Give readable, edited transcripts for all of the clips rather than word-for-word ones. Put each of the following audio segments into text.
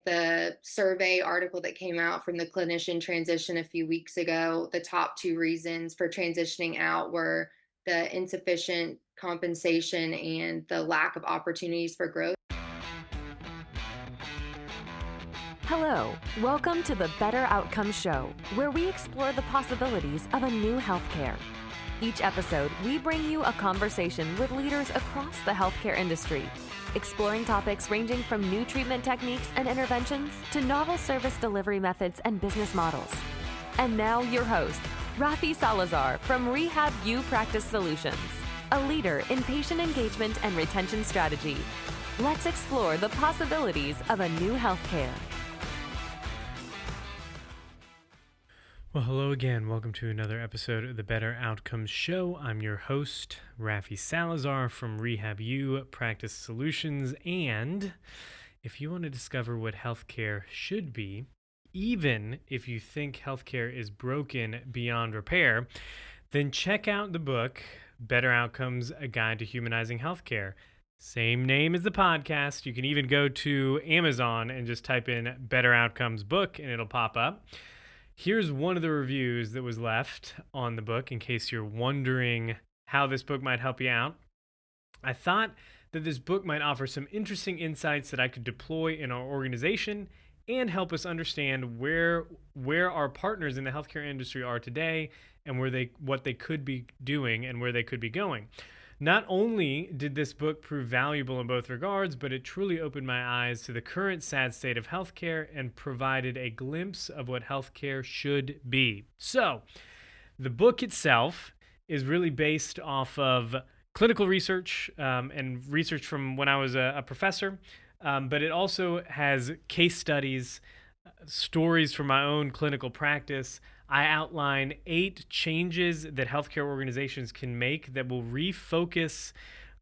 the survey article that came out from the Clinician transition a few weeks ago, the top two reasons for transitioning out were the insufficient compensation and the lack of opportunities for growth. Hello, welcome to the Better Outcomes Show, where we explore the possibilities of a new healthcare. Each episode, we bring you a conversation with leaders across the healthcare industry, exploring topics ranging from new treatment techniques and interventions to novel service delivery methods and business models. And now your host, Rafi Salazar from Rehab U Practice Solutions, a leader in patient engagement and retention strategy. Let's explore the possibilities of a new healthcare. Well, hello again. Welcome to another episode of the Better Outcomes Show. I'm your host, Rafi Salazar from Rehab U Practice Solutions. And if you want to discover what healthcare should be, even if you think healthcare is broken beyond repair, then check out the book, Better Outcomes, A Guide to Humanizing Healthcare. Same name as the podcast. You can even go to Amazon and just type in Better Outcomes book and it'll pop up. Here's one of the reviews that was left on the book in case you're wondering how this book might help you out. I thought that this book might offer some interesting insights that I could deploy in our organization and help us understand where our partners in the healthcare industry are today and what they could be doing and where they could be going. Not only did this book prove valuable in both regards, but it truly opened my eyes to the current sad state of healthcare and provided a glimpse of what healthcare should be. So, the book itself is really based off of clinical research and research from when I was a professor, but it also has case studies, stories from my own clinical practice. I outline 8 changes that healthcare organizations can make that will refocus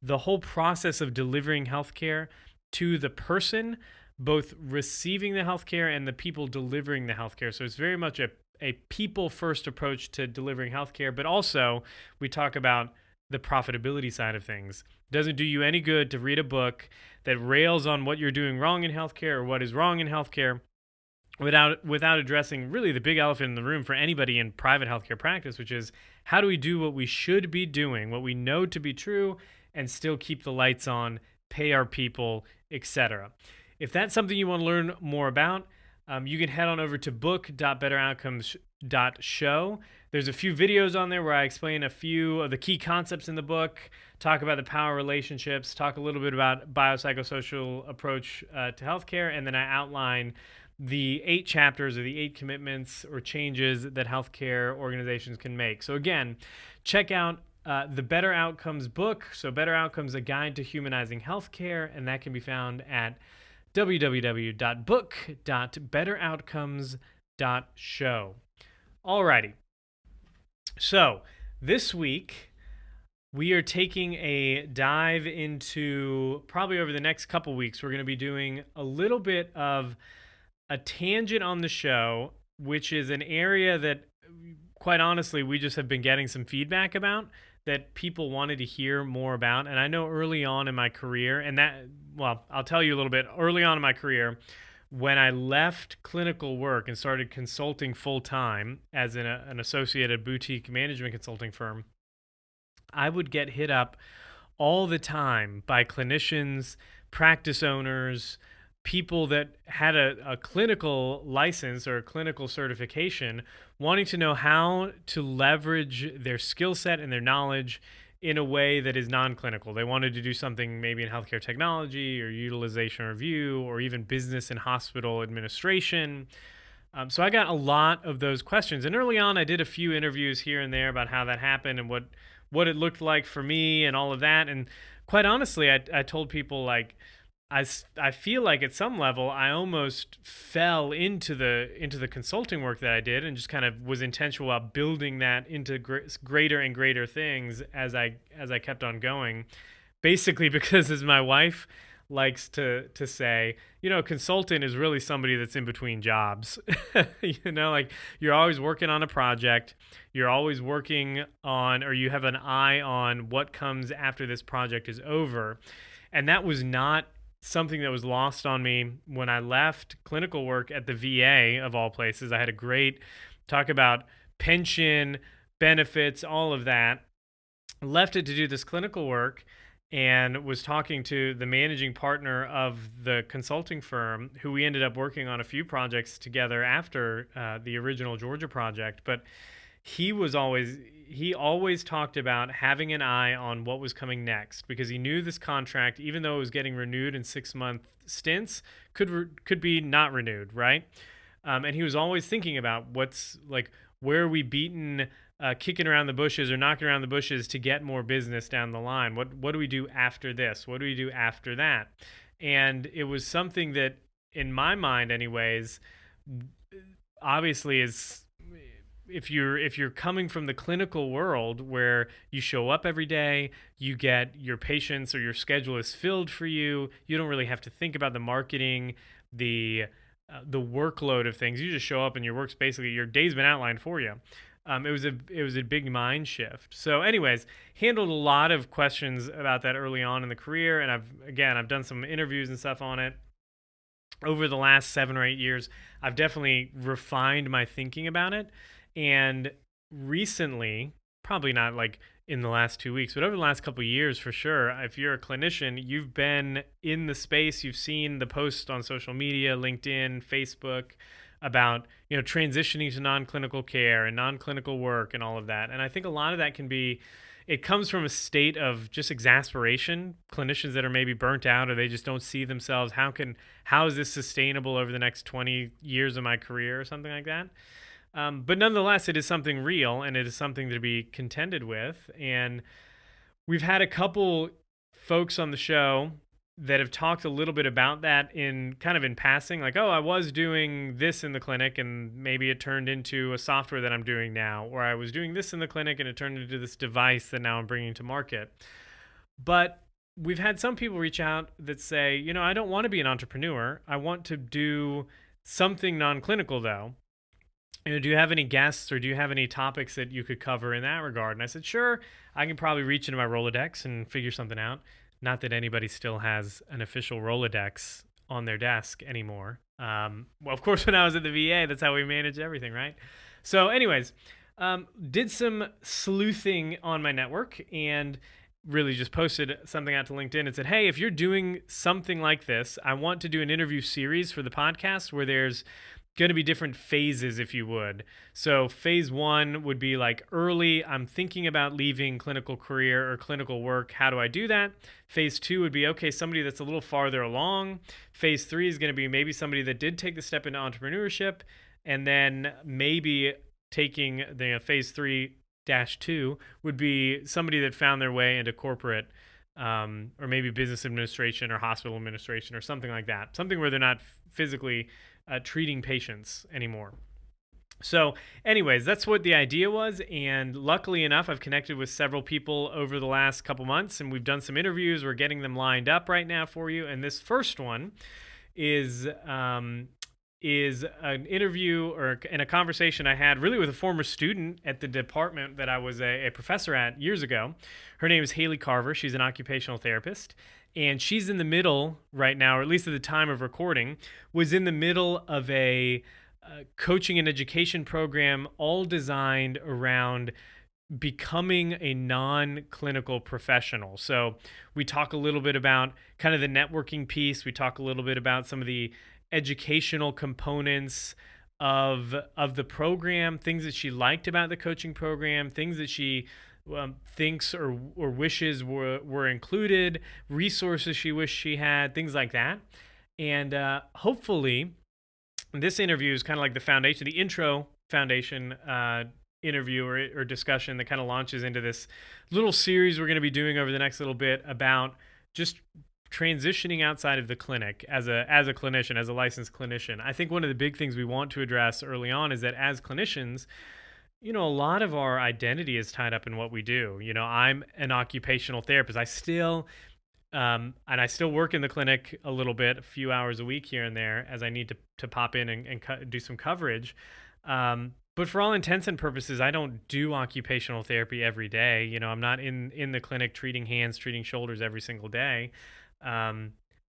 the whole process of delivering healthcare to the person, both receiving the healthcare and the people delivering the healthcare. So it's very much a people-first approach to delivering healthcare, but also we talk about the profitability side of things. It doesn't do you any good to read a book that rails on what you're doing wrong in healthcare or what is wrong in healthcare without addressing really the big elephant in the room for anybody in private healthcare practice, which is how do we do what we should be doing, what we know to be true, and still keep the lights on, pay our people, etc. If that's something you want to learn more about, you can head on over to book.betteroutcomes.show. There's a few videos on there where I explain a few of the key concepts in the book, talk about the power relationships, talk a little bit about biopsychosocial approach to healthcare, and then I outline the 8 chapters or the 8 commitments or changes that healthcare organizations can make. So again, check out the Better Outcomes book. So Better Outcomes, A Guide to Humanizing Healthcare, and that can be found at www.book.betteroutcomes.show. Alrighty. So this week, we are taking a dive into, probably over the next couple weeks, we're going to be doing a little bit of a tangent on the show, which is an area that, quite honestly, we just have been getting some feedback about that people wanted to hear more about. And I know early on in my career, I'll tell you a little bit. Early on in my career, when I left clinical work and started consulting full-time as an associated boutique management consulting firm, I would get hit up all the time by clinicians, practice owners, people that had a clinical license or a clinical certification wanting to know how to leverage their skill set and their knowledge in a way that is non-clinical. They wanted to do something maybe in healthcare technology or utilization review or even business and hospital administration. So I got a lot of those questions. And early on, I did a few interviews here and there about how that happened and what it looked like for me and all of that. And quite honestly, I told people, like, I feel like at some level I almost fell into the consulting work that I did and just kind of was intentional about building that into greater and greater things as I kept on going. Basically, because as my wife likes to say, consultant is really somebody that's in between jobs. Like you're always working on a project, you're always working on, or you have an eye on what comes after this project is over. And that was not something that was lost on me when I left clinical work at the VA of all places. I had a great talk about pension, benefits, all of that. Left it to do this clinical work and was talking to the managing partner of the consulting firm, who we ended up working on a few projects together after the original Georgia project. But he always talked about having an eye on what was coming next, because he knew this contract, even though it was getting renewed in 6-month stints, could be not renewed, right? And he was always thinking about where are we beaten, kicking around the bushes or knocking around the bushes to get more business down the line. What do we do after this? What do we do after that? And it was something that, in my mind, anyways, obviously is, if you're coming from the clinical world where you show up every day, you get your patients or your schedule is filled for you, you don't really have to think about the marketing, the workload of things. You just show up and your work's basically, your day's been outlined for you. It was a big mind shift. So anyways, handled a lot of questions about that early on in the career, and I've done some interviews and stuff on it. Over the last 7 or 8 years, I've definitely refined my thinking about it. And recently, probably not like in the last 2 weeks, but over the last couple of years for sure, if you're a clinician, you've been in the space, you've seen the posts on social media, LinkedIn, Facebook, about transitioning to non-clinical care and non-clinical work and all of that. And I think a lot of that it comes from a state of just exasperation. Clinicians that are maybe burnt out, or they just don't see themselves, how is this sustainable over the next 20 years of my career or something like that. But nonetheless, it is something real, and it is something to be contended with. And we've had a couple folks on the show that have talked a little bit about that in passing, like, oh, I was doing this in the clinic and maybe it turned into a software that I'm doing now, or I was doing this in the clinic and it turned into this device that now I'm bringing to market. But we've had some people reach out that say, I don't want to be an entrepreneur. I want to do something non-clinical though. Do you have any guests, or do you have any topics that you could cover in that regard? And I said, sure, I can probably reach into my Rolodex and figure something out. Not that anybody still has an official Rolodex on their desk anymore. Well, of course, when I was at the VA, that's how we managed everything, right? So anyways, did some sleuthing on my network and really just posted something out to LinkedIn and said, hey, if you're doing something like this, I want to do an interview series for the podcast where there's going to be different phases, if you would. So phase 1 would be like early, I'm thinking about leaving clinical career or clinical work. How do I do that? Phase 2 would be, okay, somebody that's a little farther along. Phase 3 is going to be maybe somebody that did take the step into entrepreneurship, and then maybe taking the phase 3-2 would be somebody that found their way into corporate, or maybe business administration or hospital administration or something like that. Something where they're not physically treating patients anymore. So anyways, that's what the idea was. And luckily enough, I've connected with several people over the last couple months, and we've done some interviews. We're getting them lined up right now for you. And this first one is an interview and a conversation I had really with a former student at the department that I was a professor at years ago. Her name is Hayley Carver. She's an occupational therapist. And she's in the middle right now, or at least at the time of recording, was in the middle of a coaching and education program all designed around becoming a non-clinical professional. So we talk a little bit about kind of the networking piece. We talk a little bit about some of the educational components of the program, things that she liked about the coaching program, things that she thinks or wishes were included, resources she wished she had, things like that. And hopefully this interview is kind of like the foundation, the intro foundation interview or discussion that kind of launches into this little series we're going to be doing over the next little bit about just transitioning outside of the clinic as a clinician, as a licensed clinician. I think one of the big things we want to address early on is that as clinicians, a lot of our identity is tied up in what we do. I'm an occupational therapist. I still work in the clinic a little bit, a few hours a week here and there as I need to pop in and do some coverage. But for all intents and purposes, I don't do occupational therapy every day. I'm not in the clinic treating hands, treating shoulders every single day.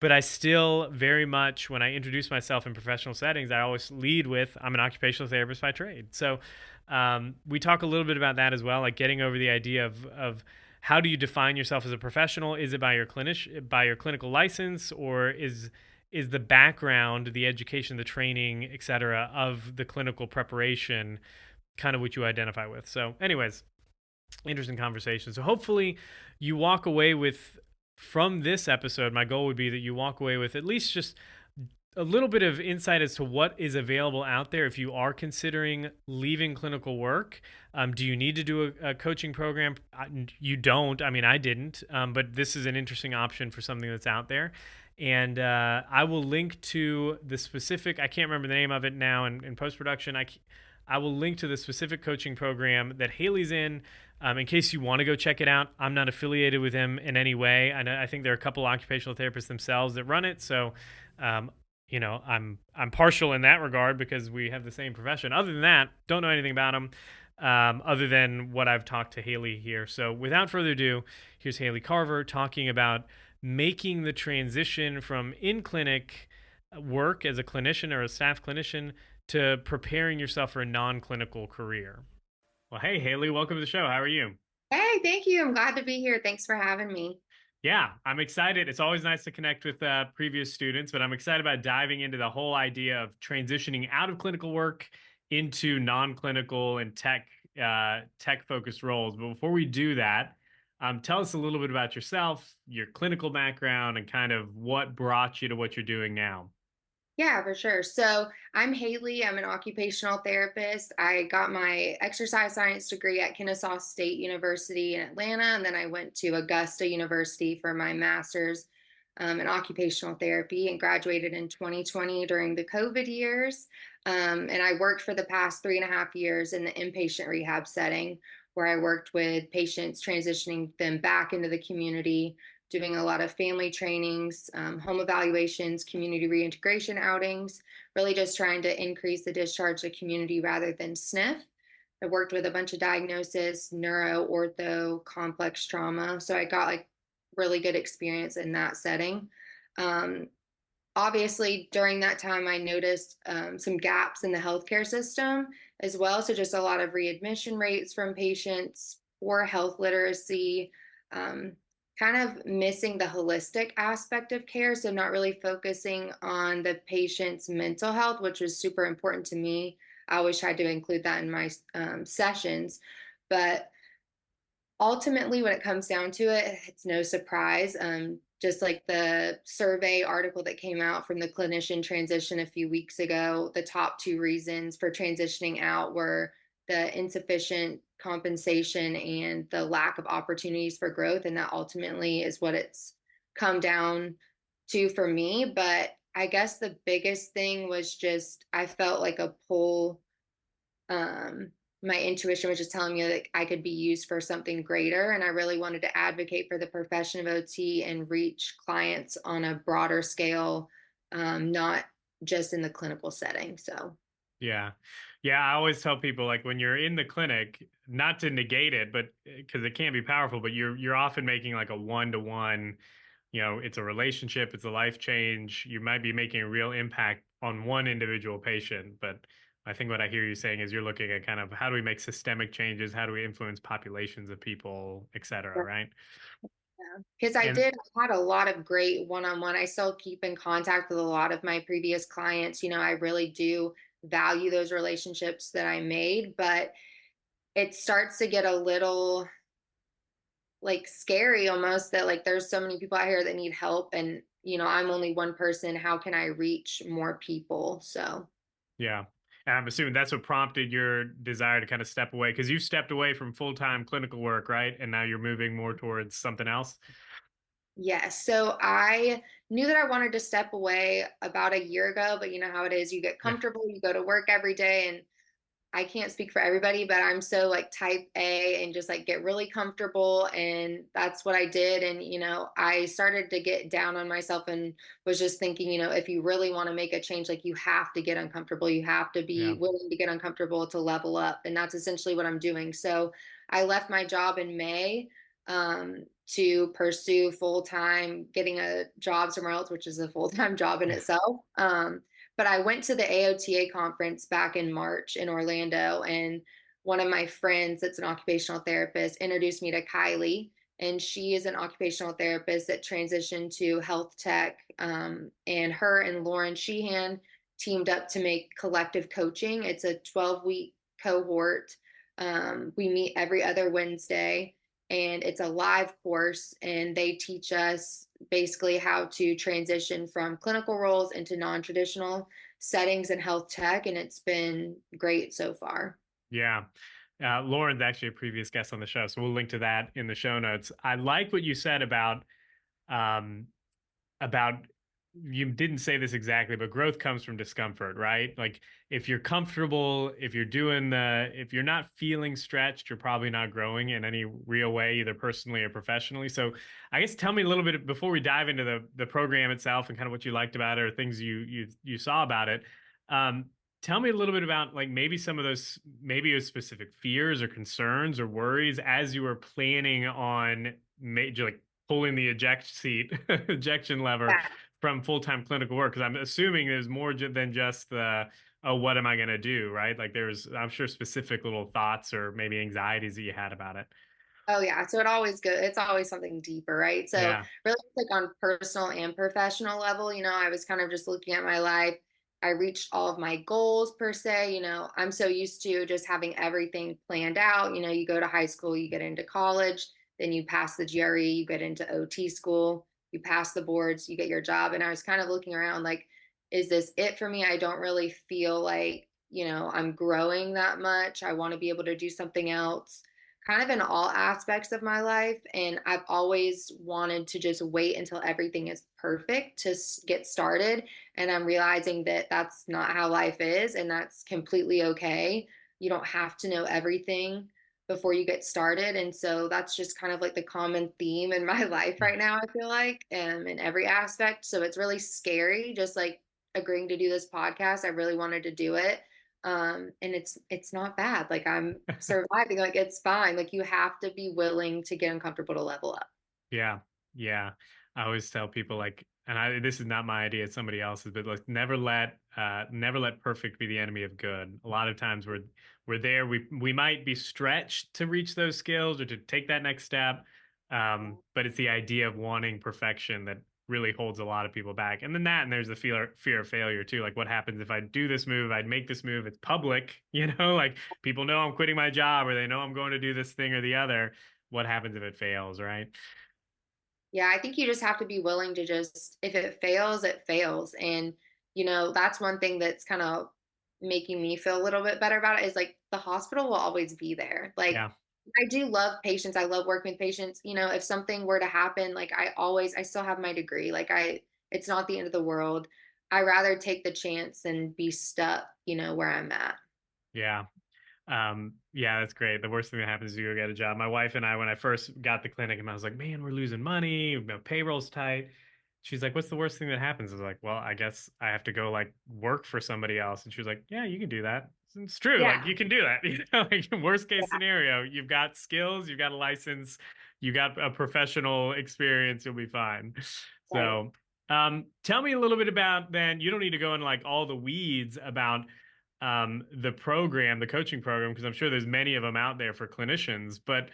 but I still very much, when I introduce myself in professional settings, I always lead with, I'm an occupational therapist by trade. So we talk a little bit about that as well, like getting over the idea of how do you define yourself as a professional? Is it by your by your clinical license, or is the background, the education, the training, et cetera, of the clinical preparation kind of what you identify with? So anyways, interesting conversation. So hopefully you walk away with, from this episode, my goal would be that you walk away with at least just a little bit of insight as to what is available out there if you are considering leaving clinical work. Do you need to do a coaching program? You don't. I mean, I didn't, but this is an interesting option for something that's out there. And I will link to the specific, I can't remember the name of it now in post-production. I will link to the specific coaching program that Hayley's in case you want to go check it out. I'm not affiliated with them in any way. I think there are a couple occupational therapists themselves that run it. So, I'm partial in that regard because we have the same profession. Other than that, don't know anything about them other than what I've talked to Hayley here. So without further ado, here's Hayley Carver talking about making the transition from in-clinic work as a clinician or a staff clinician to preparing yourself for a non-clinical career. Well, hey, Hayley, welcome to the show. How are you? Hey, thank you. I'm glad to be here. Thanks for having me. Yeah, I'm excited. It's always nice to connect with previous students, but I'm excited about diving into the whole idea of transitioning out of clinical work into non-clinical and tech-focused roles. But before we do that, tell us a little bit about yourself, your clinical background, and kind of what brought you to what you're doing now. Yeah, for sure. So I'm Hayley. I'm an occupational therapist. I got my exercise science degree at Kennesaw State University in Atlanta, and then I went to Augusta University for my master's in occupational therapy and graduated in 2020 during the COVID years. And I worked for the past 3.5 years in the inpatient rehab setting, where I worked with patients transitioning them back into the community, doing a lot of family trainings, home evaluations, community reintegration outings, really just trying to increase the discharge to community rather than SNF. I worked with a bunch of diagnosis, neuro, ortho, complex trauma. So I got like really good experience in that setting. Um, Obviously, during that time, I noticed some gaps in the healthcare system as well. So, just a lot of readmission rates from patients, poor health literacy, um, kind of missing the holistic aspect of care. So, not really focusing on the patient's mental health, which was super important to me. I always tried to include that in my sessions. But ultimately, when it comes down to it, it's no surprise. Just like the survey article that came out from the Clinician transition a few weeks ago, the top two reasons for transitioning out were the insufficient compensation and the lack of opportunities for growth. And that ultimately is what it's come down to for me. But I guess the biggest thing was just I felt like a pull. My intuition was just telling me that I could be used for something greater. And I really wanted to advocate for the profession of OT and reach clients on a broader scale, not just in the clinical setting. So, Yeah. Yeah. I always tell people, like, when you're in the clinic, not to negate it, but because it can be powerful, but you're often making like a one-to-one, it's a relationship, it's a life change. You might be making a real impact on one individual patient. But I think what I hear you saying is you're looking at kind of how do we make systemic changes? How do we influence populations of people, et cetera, right? because And I had a lot of great one on one. I still keep in contact with a lot of my previous clients. I really do value those relationships that I made, but it starts to get a little like scary almost that like there's so many people out here that need help, and I'm only one person. How can I reach more people? So yeah. And I'm assuming that's what prompted your desire to kind of step away, because you've stepped away from full-time clinical work, right? And now you're moving more towards something else. yes, so I knew that I wanted to step away about a year ago, but you know how it is, you get Yeah. comfortable, you go to work every day, and I can't speak for everybody, but I'm so like type A and just like get really comfortable. And that's what I did. And, I started to get down on myself and was just thinking, if you really want to make a change, like you have to get uncomfortable. You have to be Yeah. willing to get uncomfortable to level up. And that's essentially what I'm doing. So I left my job in May. to pursue full-time, getting a job somewhere else, which is a full-time job in itself. But I went to the AOTA conference back in March in Orlando, and one of my friends that's an occupational therapist introduced me to Kylie, and she is an occupational therapist that transitioned to health tech. And her and Lauren Sheehan teamed up to make collective coaching. It's a 12-week cohort. We meet every other Wednesday, and it's a live course, and they teach us basically how to transition from clinical roles into non-traditional settings in health tech, and it's been great so far. Yeah. Lauren's actually a previous guest on the show, so we'll link to that in the show notes. I like what you said um, about you didn't say this exactly, but growth comes from discomfort, right? Like if you're comfortable, if you're not feeling stretched, you're probably not growing in any real way, either personally or professionally. So I guess tell me a little bit before we dive into the program itself and kind of what you liked about it or things you saw about it. Um, Tell me a little bit about like maybe some of those, maybe it was specific fears or concerns or worries as you were planning on major like pulling the ejection lever Yeah. from full-time clinical work, because I'm assuming there's more than just the, oh, what am I going to do, right? Like there's, I'm sure, specific little thoughts or maybe anxieties that you had about it. Oh yeah, so it always goes. It's always something deeper, right? So Yeah. really, like on personal and professional level, I was kind of just looking at my life. I reached all of my goals per se. I'm so used to just having everything planned out. You go to high school, you get into college, then you pass the GRE, you get into OT school, you pass the boards, you get your job. And I was kind of looking around like, is this it for me? I don't really feel like, I'm growing that much. I want to be able to do something else kind of in all aspects of my life. And I've always wanted to just wait until everything is perfect to get started. And I'm realizing that that's not how life is, and that's completely okay. You don't have to know everything before you get started. And so that's just kind of like the common theme in my life right now, I feel like, in every aspect. So it's really scary, just like agreeing to do this podcast. I really wanted to do it, and it's not bad. Like I'm surviving. Like it's fine. Like you have to be willing to get uncomfortable to level up. Yeah, yeah. I always tell people like, and this is not my idea, it's somebody else's, but like never let perfect be the enemy of good. A lot of times we're there, we might be stretched to reach those skills or to take that next step. But it's the idea of wanting perfection that really holds a lot of people back. And then and there's the fear of failure too. Like what happens if I do this move, I'd make this move, it's public, like people know I'm quitting my job or they know I'm going to do this thing or the other. What happens if it fails, right? Yeah, I think you just have to be willing to just, if it fails, it fails. And, that's one thing that's kind of making me feel a little bit better about it is like the hospital will always be there. Like Yeah. I do love patients. I love working with patients. If something were to happen, like I still have my degree. Like it's not the end of the world. I rather take the chance and be stuck, where I'm at. Yeah. Yeah, that's great. The worst thing that happens is you go get a job. My wife and I, when I first got the clinic, and I was like, man, we're losing money. Payroll's tight. She's like, what's the worst thing that happens? I was like, well, I guess I have to go like work for somebody else. And she was like, yeah, you can do that. It's true. Like Yeah. you can do that. Like worst case scenario, you've got skills, you've got a license, you got a professional experience, you'll be fine. Right. So, tell me a little bit about then, you don't need to go into like all the weeds about the program, the coaching program, because I'm sure there's many of them out there for clinicians. But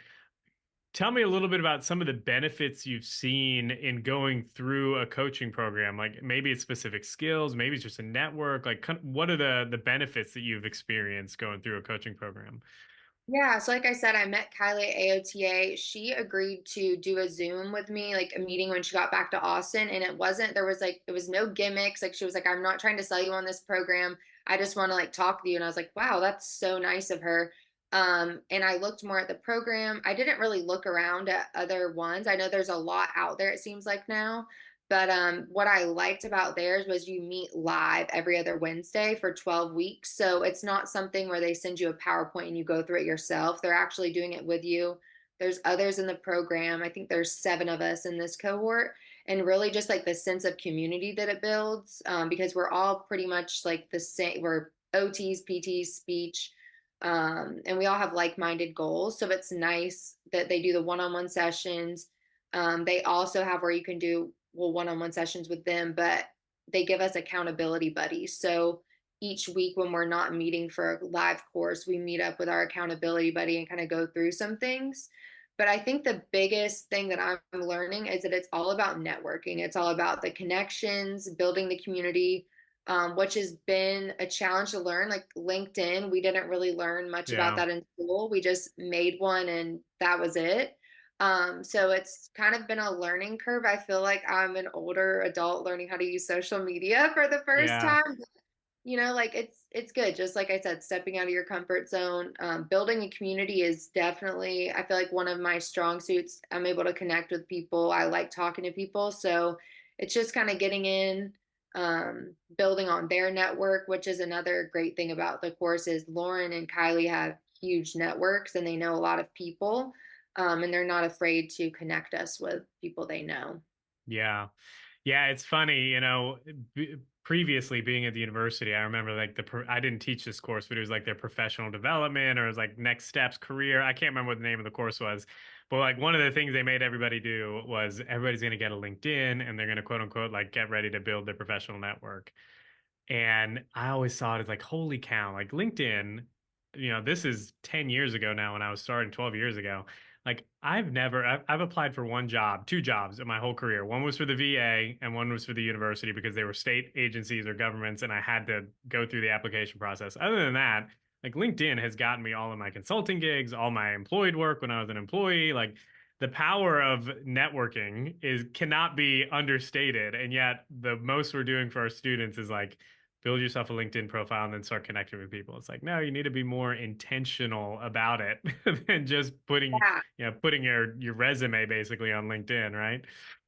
tell me a little bit about some of the benefits you've seen in going through a coaching program. Like maybe it's specific skills, maybe it's just a network. Like what are the benefits that you've experienced going through a coaching program? Yeah, so like I said, I met Kylie at AOTA. She agreed to do a Zoom with me, like a meeting when she got back to Austin. And it was no gimmicks. Like she was like, I'm not trying to sell you on this program. I just want to like talk to you. And I was like, wow, that's so nice of her. And I looked more at the program. I didn't really look around at other ones. I know there's a lot out there, it seems like now. But what I liked about theirs was you meet live every other Wednesday for 12 weeks. So it's not something where they send you a PowerPoint and you go through it yourself. They're actually doing it with you. There's others in the program. I think there's 7 of us in this cohort. And really just like the sense of community that it builds, because we're all pretty much like the same. We're OTs, PTs, speech, And we all have like-minded goals. So it's nice that they do the one-on-one sessions. They also have where you can do one-on-one sessions with them, but they give us accountability buddies. So each week when we're not meeting for a live course, we meet up with our accountability buddy and kind of go through some things. But I think the biggest thing that I'm learning is that it's all about networking. It's all about the connections, building the community, which has been a challenge to learn. Like LinkedIn, we didn't really learn much about Yeah. that in school. We just made one and that was it. So it's kind of been a learning curve. I feel like I'm an older adult learning how to use social media for the first Yeah. time. Like it's good. Just like I said, stepping out of your comfort zone, building a community is definitely, I feel like, one of my strong suits. I'm able to connect with people. I like talking to people. So it's just kind of getting in, building on their network, which is another great thing about the course is Lauren and Kylie have huge networks and they know a lot of people. And they're not afraid to connect us with people they know. Yeah. Yeah, it's funny, previously being at the university, I remember like I didn't teach this course, but it was like their professional development or it was like next steps, career. I can't remember what the name of the course was, but like one of the things they made everybody do was everybody's going to get a LinkedIn and they're going to quote unquote like get ready to build their professional network. And I always saw it as like, holy cow, like LinkedIn, this is 10 years ago now when I was starting 12 years ago. Like I've applied for one job, two jobs in my whole career. One was for the VA and one was for the university because they were state agencies or governments and I had to go through the application process. Other than that, like LinkedIn has gotten me all of my consulting gigs, all my employed work when I was an employee. Like the power of networking cannot be understated. And yet the most we're doing for our students is like build yourself a LinkedIn profile and then start connecting with people. It's like, no, you need to be more intentional about it than just Yeah. putting your resume basically on LinkedIn, right?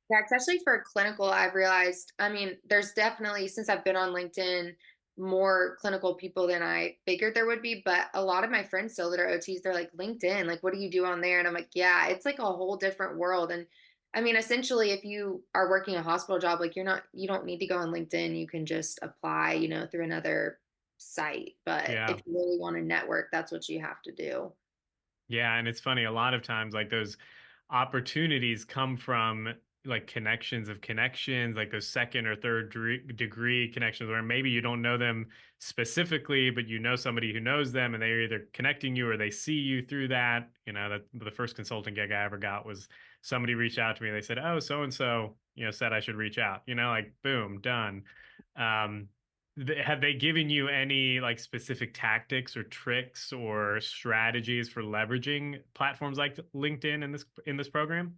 Yeah, especially for clinical, I've realized, I mean, there's definitely, since I've been on LinkedIn, more clinical people than I figured there would be. But a lot of my friends still that are OTs, they're like, LinkedIn, like, what do you do on there? And I'm like, yeah, it's like a whole different world. And I mean, essentially, if you are working a hospital job, like you don't need to go on LinkedIn. You can just apply, through another site. But Yeah. if you really want to network, that's what you have to do. Yeah, and it's funny, a lot of times like those opportunities come from like connections of connections, like those second or third degree connections where maybe you don't know them specifically, but you know somebody who knows them and they're either connecting you or they see you through that. That the first consulting gig I ever got was somebody reached out to me. They said, "Oh, so and so, said I should reach out." Like boom, done. Um, have they given you any like specific tactics or tricks or strategies for leveraging platforms like LinkedIn in this program?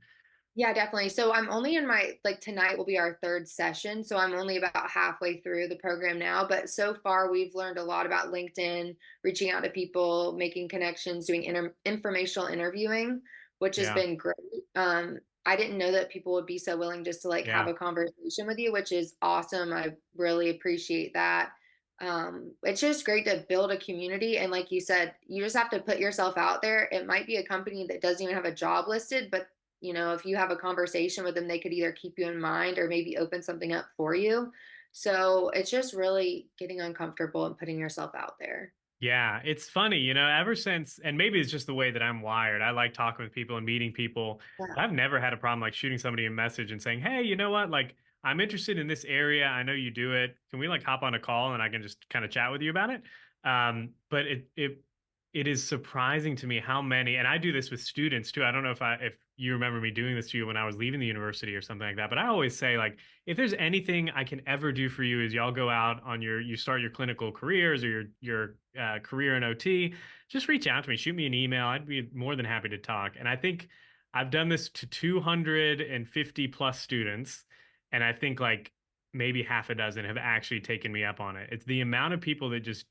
Yeah, definitely. So I'm only in like tonight will be our third session. So I'm only about halfway through the program now. But so far, we've learned a lot about LinkedIn, reaching out to people, making connections, doing informational interviewing, which has Yeah, been great. I didn't know that people would be so willing just to like have yeah, a conversation with you, which is awesome. I really appreciate that. It's just great to build a community. And like you said, you just have to put yourself out there. It might be a company that doesn't even have a job listed, but if you have a conversation with them, they could either keep you in mind or maybe open something up for you. So it's just really getting uncomfortable and putting yourself out there. yeah. It's funny, ever since, and maybe it's just the way that I'm wired. I like talking with people and meeting people, Yeah. but I've never had a problem like shooting somebody a message and saying, "Hey, you know what? Like, I'm interested in this area. I know you do it. Can we like hop on a call and I can just kind of chat with you about it?" But it is surprising to me how many, and I do this with students too. I don't know if you remember me doing this to you when I was leaving the university or something like that, but I always say like, if there's anything I can ever do for you is y'all go out on you start your clinical careers or your career in OT, just reach out to me, shoot me an email. I'd be more than happy to talk. And I think I've done this to 250 plus students, and I think like maybe half a dozen have actually taken me up on it. It's the amount of people that just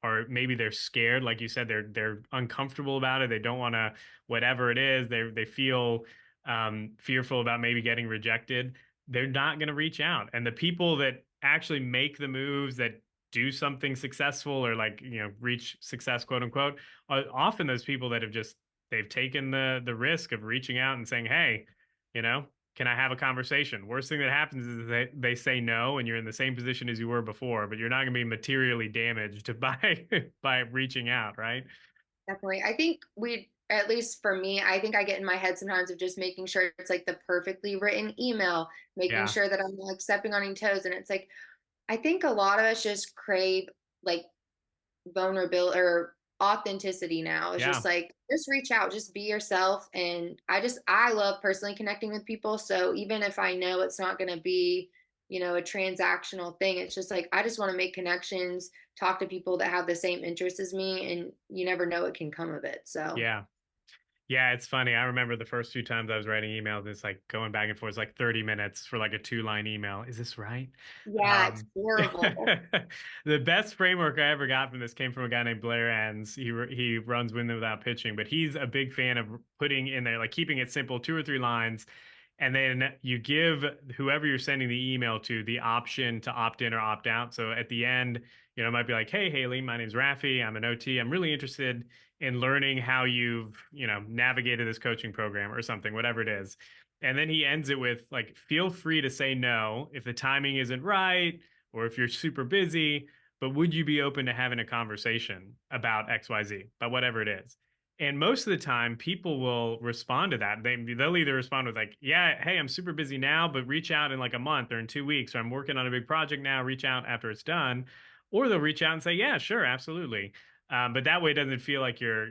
or maybe they're scared, like you said, they're uncomfortable about it. They don't want to, whatever it is, they feel fearful about maybe getting rejected. They're not going to reach out. And the people that actually make the moves that do something successful or like reach success, quote unquote, are often those people that have just they've taken the risk of reaching out and saying, hey, you know can I have a conversation? Worst thing that happens is they say no, and you're in the same position as you were before, but you're not going to be materially damaged by by reaching out, right? Definitely. I think at least for me, I think I get in my head sometimes of just making sure it's like the perfectly written email, making Yeah, sure that I'm like stepping on any toes. And it's like, I think a lot of us just crave like vulnerability or authenticity now. It's yeah, just like, just reach out, just be yourself. And I love personally connecting with people. So even if I know it's not going to be, a transactional thing, it's just like, I just want to make connections, talk to people that have the same interests as me, and you never know what can come of it. So, yeah. Yeah, it's funny. I remember the first few times I was writing emails, it's like going back and forth, it's like 30 minutes for like a 2-line email. Is this right? yeah, it's horrible. The best framework I ever got from this came from a guy named Blair Enns. He runs Win Without Pitching, but he's a big fan of putting in there, like keeping it simple, 2 or 3 lines. And then you give whoever you're sending the email to the option to opt in or opt out. So at the end, it might be like, hey, Hayley, my name's Rafi. I'm an OT. I'm really interested in learning how you've, navigated this coaching program or something, whatever it is. And then he ends it with like, feel free to say no if the timing isn't right or if you're super busy, but would you be open to having a conversation about XYZ, about whatever it is? And most of the time, people will respond to that. They'll either respond with like, "Yeah, hey, I'm super busy now, but reach out in like a month or in 2 weeks, or I'm working on a big project now. Reach out after it's done," or they'll reach out and say, "Yeah, sure, absolutely." But that way, it doesn't feel like you're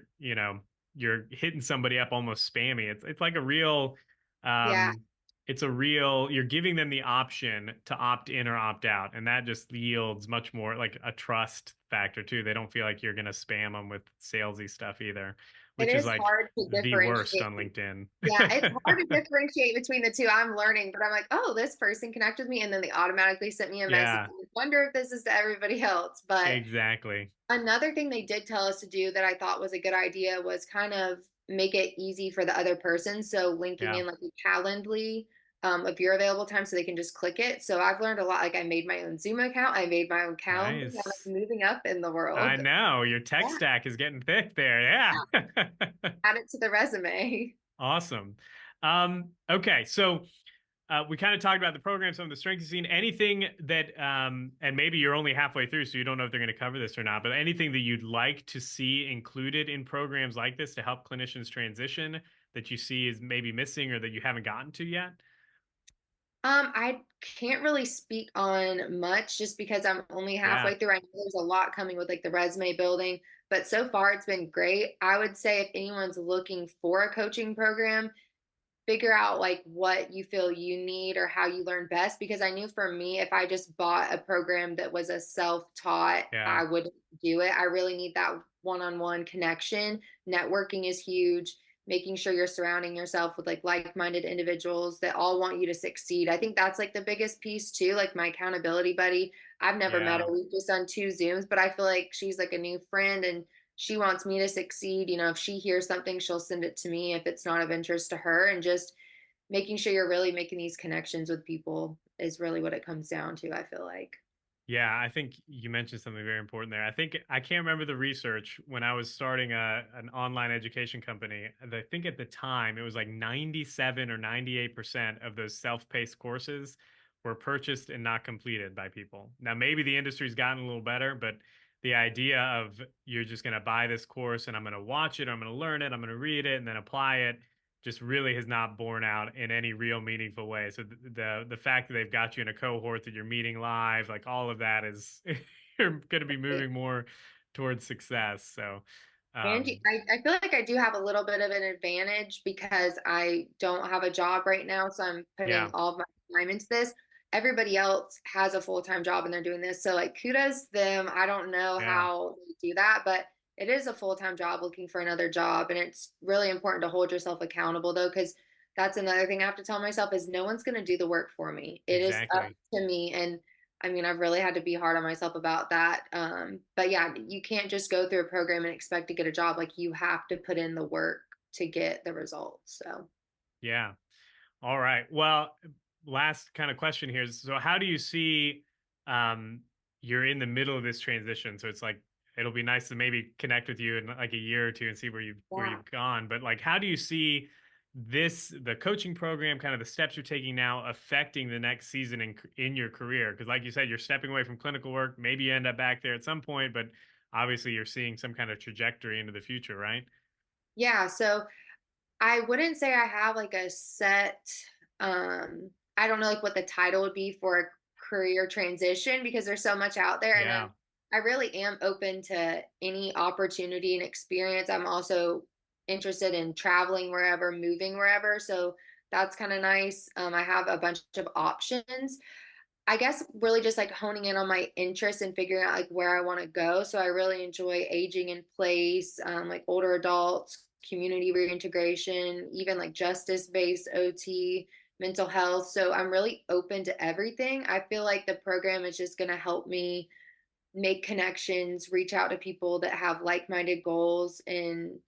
hitting somebody up almost spammy. It's like a real, Yeah. um, it's a real. You're giving them the option to opt in or opt out, and that just yields much more like a trust factor too. They don't feel like you're going to spam them with salesy stuff either, It which is is like hard to the worst differentiate. on LinkedIn. Yeah, it's hard to differentiate between the two. I'm learning, but I'm like, oh, this person connected with me, and then they automatically sent me a message. Yeah, I wonder if this is to everybody else. But exactly. another thing they did tell us to do that I thought was a good idea was kind of make it easy for the other person. So linking Yeah. in like a Calendly of your available time so they can just click it. So I've learned a lot. Like I made my own Zoom account, I made my own calendar. Nice. I'm moving up in the I world. know your tech Yeah, stack is getting thick there. Yeah. add it to the resume. Awesome. Okay, so we kind of talked about the program, some of the strengths you've seen. Anything that, and maybe you're only halfway through, so you don't know if they're going to cover this or not, but anything that you'd like to see included in programs like this to help clinicians transition that you see is maybe missing or that you haven't gotten to yet? I can't really speak on much just because I'm only Yeah, halfway through. I know there's a lot coming with like the resume building, but so far it's been great. I would say if anyone's looking for a coaching program, figure out like what you feel you need or how you learn best, because I knew for me if I just bought a program that was a self-taught, yeah, I wouldn't do it. I really need that one-on-one connection. Networking is huge. Making sure you're surrounding yourself with like-minded individuals that all want you to succeed. I think that's like the biggest piece too. Like my accountability buddy, I've never met yeah. her. We've just done 2 Zooms, but I feel like she's like a new friend and she wants me to succeed. If she hears something, she'll send it to me if it's not of interest to her. And just making sure you're really making these connections with people is really what it comes down to, I feel like. Yeah, I think you mentioned something very important there. I think I can't remember the research when I was starting an online education company. I think at the time it was like 97 or 98% of those self-paced courses were purchased and not completed by people. Now maybe the industry's gotten a little better, but the idea of you're just going to buy this course and I'm going to watch it, I'm going to learn it, I'm going to read it and then apply it just really has not borne out in any real meaningful way. So the fact that they've got you in a cohort that you're meeting live, like all of that is you're going to be moving more towards success. So And um, I feel like I do have a little bit of an advantage because I don't have a job right now. So I'm putting yeah, all of my time into this. Everybody else has a full-time job and they're doing this. So like kudos to them. I don't know yeah, how they do that, but it is a full-time job looking for another job. And it's really important to hold yourself accountable though, because that's another thing I have to tell myself is no one's going to do the work for me. It is up exactly. to me. And I mean, I've really had to be hard on myself about that. But yeah, you can't just go through a program and expect to get a job. Like you have to put in the work to get the results. So, Yeah. All right. Well, last kind of question here is, so how do you see um, you're in the middle of this transition? So it's like it'll be nice to maybe connect with you in like a year or two and see where yeah. you've gone. But like, how do you see the coaching program, kind of the steps you're taking now, affecting the next season in your career? Because, like you said, you're stepping away from clinical work. Maybe you end up back there at some point, but obviously you're seeing some kind of trajectory into the future, right? Yeah, so I wouldn't say I have like a set I don't know like what the title would be for a career transition because there's so much out there and Yeah. I really am open to any opportunity and experience. I'm also interested in traveling wherever, moving wherever. So that's kind of nice. I have a bunch of options. I guess really just like honing in on my interests and figuring out like where I want to go. So I really enjoy aging in place, like older adults, community reintegration, even like justice based OT, mental health. So I'm really open to everything. I feel like the program is just going to help me make connections, reach out to people that have like minded goals. And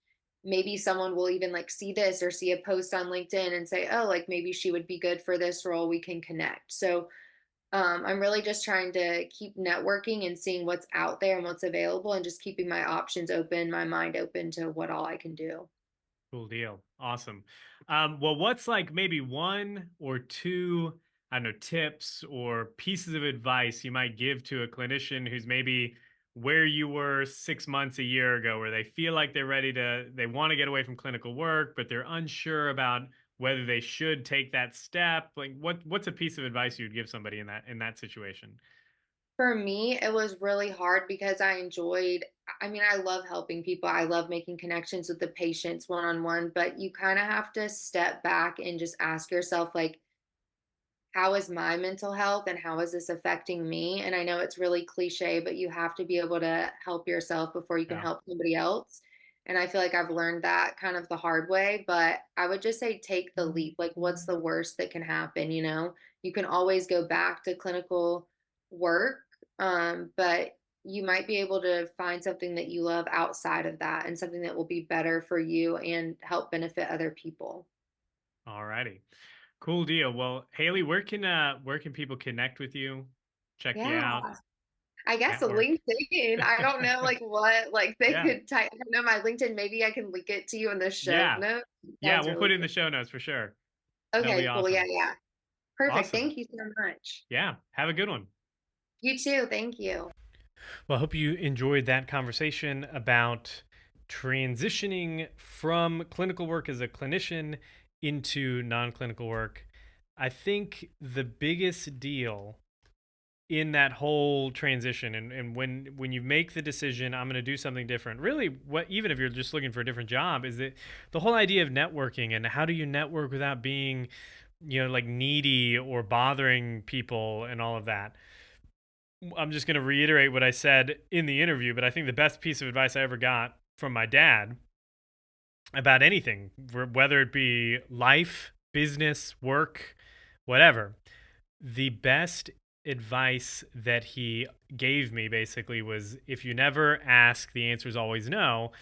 maybe someone will even like see this or see a post on LinkedIn and say, oh, like maybe she would be good for this role. We can connect. So I'm really just trying to keep networking and seeing what's out there and what's available and just keeping my options open, my mind open to what all I can do. Cool deal. Awesome. Well, what's like maybe one or two, I don't know, tips or pieces of advice you might give to a clinician who's maybe where you were 6 months, a year ago, where they feel like they want to get away from clinical work, but they're unsure about whether they should take that step? Like, what's a piece of advice you'd give somebody in that situation? For me, it was really hard because I mean, I love helping people. I love making connections with the patients one on one, but you kind of have to step back and just ask yourself, like, how is my mental health and how is this affecting me? And I know it's really cliche, but you have to be able to help yourself before you can Yeah. help somebody else. And I feel like I've learned that kind of the hard way, but I would just say take the leap. Like, what's the worst that can happen? You know, you can always go back to clinical work, but you might be able to find something that you love outside of that and something that will be better for you and help benefit other people. All righty. Cool deal. Well, Haley, where can people connect with you, check you Yeah. out, I guess network? LinkedIn. I don't know like what like they Yeah. could type. I don't know my LinkedIn. Maybe I can link it to you in the show Yeah. notes. Yeah, Sounds we'll put really it in good. the show notes for sure. That'll be Okay, cool. Yeah, awesome. yeah. Perfect. Awesome. Thank you so much. Yeah. Have a good one. You too. Thank you. Well, I hope you enjoyed that conversation about transitioning from clinical work as a clinician into non-clinical work. I think the biggest deal in that whole transition, and when you make the decision, I'm going to do something different, really, what, even if you're just looking for a different job, is that the whole idea of networking, and how do you network without being, like, needy or bothering people and all of that. I'm just going to reiterate what I said in the interview, but I think the best piece of advice I ever got from my dad about anything, whether it be life, business, work, whatever, the best advice that he gave me basically was, if you never ask, the answer is always no.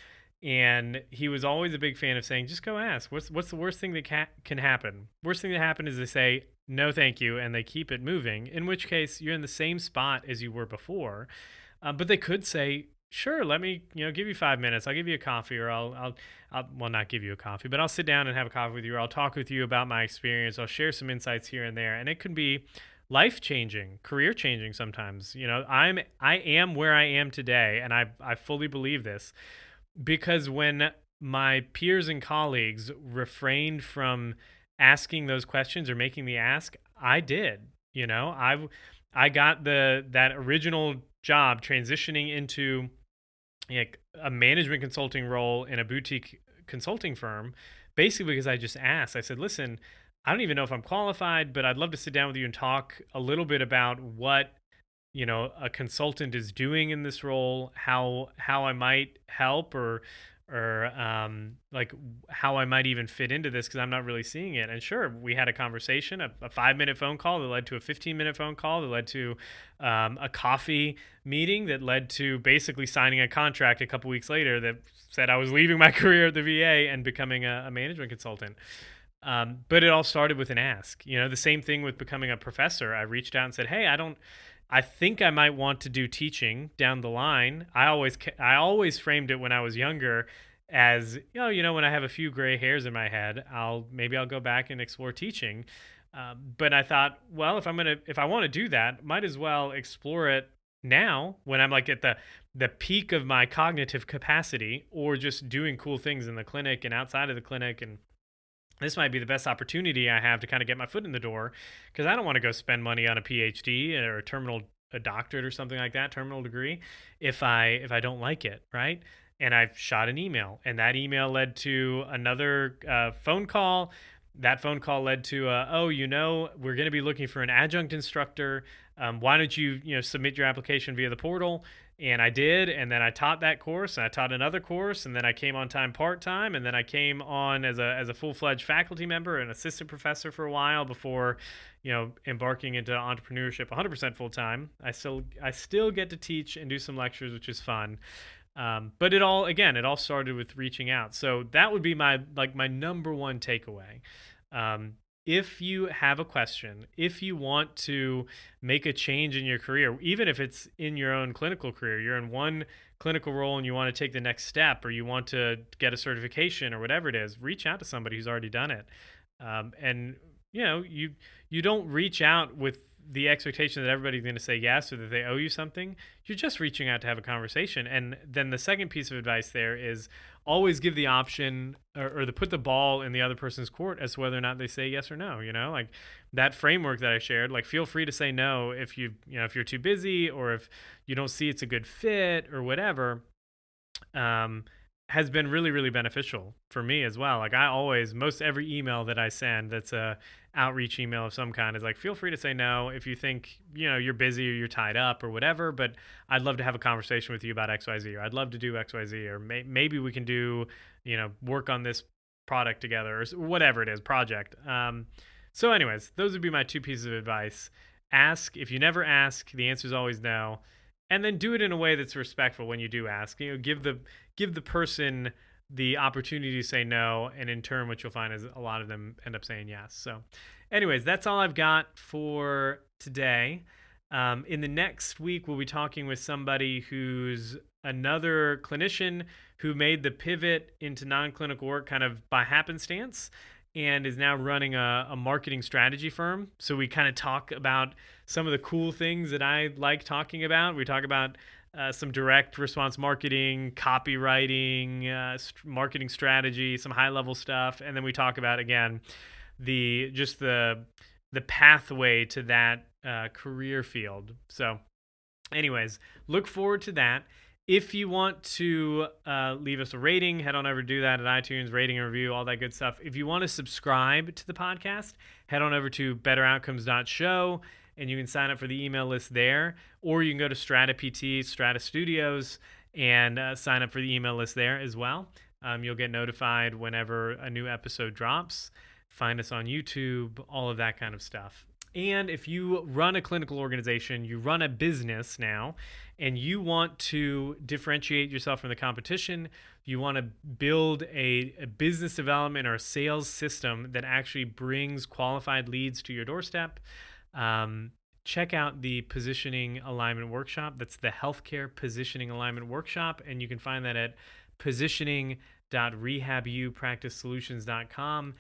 And he was always a big fan of saying, just go ask. What's the worst thing that can happen? Worst thing that happen is they say no thank you and they keep it moving, in which case you're in the same spot as you were before. But they could say, sure, let me, give you 5 minutes. I'll give you a coffee, or I'll well, not give you a coffee, but I'll sit down and have a coffee with you, or I'll talk with you about my experience. I'll share some insights here and there. And it could be life changing, career changing sometimes. I am where I am today, and I fully believe this, because when my peers and colleagues refrained from asking those questions or making the ask, I did. I got that original job transitioning into, like, a management consulting role in a boutique consulting firm, basically because I just asked. I said, listen, I don't even know if I'm qualified, but I'd love to sit down with you and talk a little bit about what, a consultant is doing in this role, how I might help, or like how I might even fit into this, because I'm not really seeing it. And sure, we had a conversation, a 5-minute phone call that led to a 15-minute phone call that led to a coffee meeting that led to basically signing a contract a couple weeks later that said I was leaving my career at the VA and becoming a management consultant. But it all started with an ask. The same thing with becoming a professor. I reached out and said, hey, I think I might want to do teaching down the line. I always framed it when I was younger as when I have a few gray hairs in my head, maybe I'll go back and explore teaching. But I thought, well, if I want to do that, might as well explore it now when I'm like at the peak of my cognitive capacity, or just doing cool things in the clinic and outside of the clinic. And this might be the best opportunity I have to kind of get my foot in the door, because I don't want to go spend money on a PhD or a doctorate or something like that, terminal degree, if I don't like it, right? And I've shot an email, and that email led to another phone call. That phone call led to, we're going to be looking for an adjunct instructor. Why don't you submit your application via the portal? And I did, and then I taught that course, and I taught another course, and then I came on time part-time, and then I came on as a full-fledged faculty member and assistant professor for a while before, embarking into entrepreneurship 100% full-time. I still get to teach and do some lectures, which is fun. But it all started with reaching out. So that would be my number one takeaway. If you have a question, if you want to make a change in your career, even if it's in your own clinical career, you're in one clinical role and you want to take the next step, or you want to get a certification or whatever it is, reach out to somebody who's already done it. And you don't reach out with the expectation that everybody's going to say yes, or that they owe you something. You're just reaching out to have a conversation. And then the second piece of advice there is always give the option or to put the ball in the other person's court as to whether or not they say yes or no. Like that framework that I shared, like feel free to say no if if you're too busy, or if you don't see it's a good fit or whatever. Has been really, really beneficial for me as well. Like most every email that I send that's a outreach email of some kind is like, feel free to say no if you think, you're busy or you're tied up or whatever, but I'd love to have a conversation with you about XYZ, or I'd love to do XYZ, or maybe we can do, work on this product together, or whatever it is, project. So anyways, those would be my two pieces of advice. Ask. If you never ask, the answer is always no. And then do it in a way that's respectful when you do ask. Give the person the opportunity to say no, and in turn, what you'll find is a lot of them end up saying yes. So anyways, that's all I've got for today. In the next week, we'll be talking with somebody who's another clinician who made the pivot into non-clinical work kind of by happenstance, and is now running a marketing strategy firm. So we kind of talk about some of the cool things that I like talking about. We talk about some direct response marketing, copywriting, marketing strategy, some high level stuff. And then we talk about, again, the pathway to that career field. So anyways, look forward to that. If you want to leave us a rating, head on over to do that at iTunes, rating and review, all that good stuff. If you want to subscribe to the podcast, head on over to betteroutcomes.show, and you can sign up for the email list there. Or you can go to Strata PT, Strata Studios, and sign up for the email list there as well. You'll get notified whenever a new episode drops. Find us on YouTube, all of that kind of stuff. And if you run a clinical organization, you run a business now, and you want to differentiate yourself from the competition, you want to build a business development or a sales system that actually brings qualified leads to your doorstep, check out the Positioning Alignment Workshop. That's the Healthcare Positioning Alignment Workshop, and you can find that at positioning.rehabupracticesolutions.com.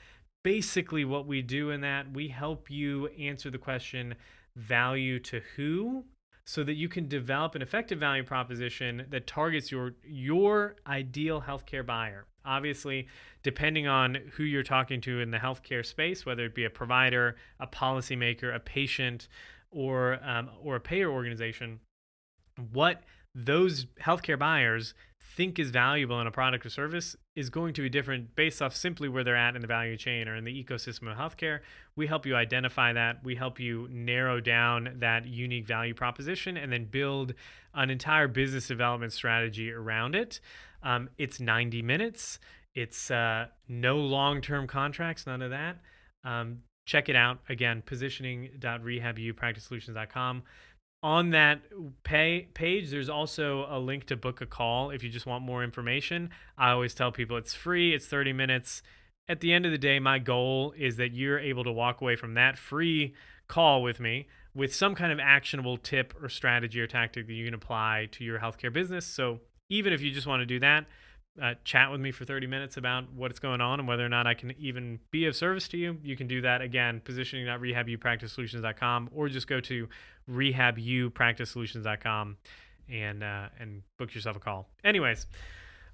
Basically, what we do in that, we help you answer the question, value to who, so that you can develop an effective value proposition that targets your ideal healthcare buyer. Obviously, depending on who you're talking to in the healthcare space, whether it be a provider, a policymaker, a patient, or a payer organization, what those healthcare buyers think is valuable in a product or service is going to be different based off simply where they're at in the value chain or in the ecosystem of healthcare. We help you identify that. We help you narrow down that unique value proposition and then build an entire business development strategy around it. It's 90 minutes. It's no long-term contracts, none of that. Check it out. Again, positioning.rehabupracticesolutions.com. On that page, there's also a link to book a call if you just want more information. I always tell people it's free. It's 30 minutes. At the end of the day, my goal is that you're able to walk away from that free call with me with some kind of actionable tip or strategy or tactic that you can apply to your healthcare business. So even if you just want to do that, chat with me for 30 minutes about what's going on and whether or not I can even be of service to you, you can do that. Again, positioning.rehabupracticesolutions.com, or just go to rehabupracticesolutions.com and book yourself a call. Anyways,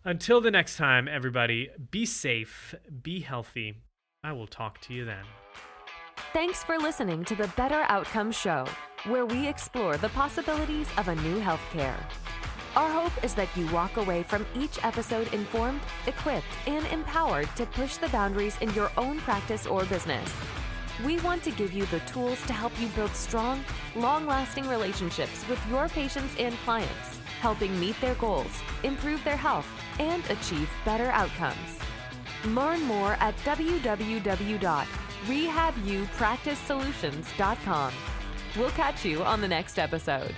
until the next time, everybody, be safe, be healthy. I will talk to you then. Thanks for listening to the Better Outcomes Show, where we explore the possibilities of a new healthcare. Our hope is that you walk away from each episode informed, equipped, and empowered to push the boundaries in your own practice or business. We want to give you the tools to help you build strong, long-lasting relationships with your patients and clients, helping meet their goals, improve their health, and achieve better outcomes. Learn more at www.rehabupracticesolutions.com. We'll catch you on the next episode.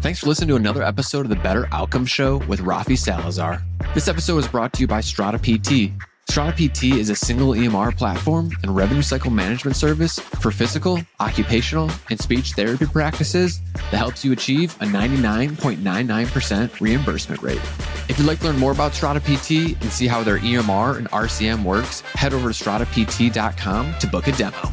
Thanks for listening to another episode of the Better Outcomes Show with Rafi Salazar. This episode is brought to you by Strata PT. Strata PT is a single EMR platform and revenue cycle management service for physical, occupational, and speech therapy practices that helps you achieve a 99.99% reimbursement rate. If you'd like to learn more about Strata PT and see how their EMR and RCM works, head over to stratapt.com to book a demo.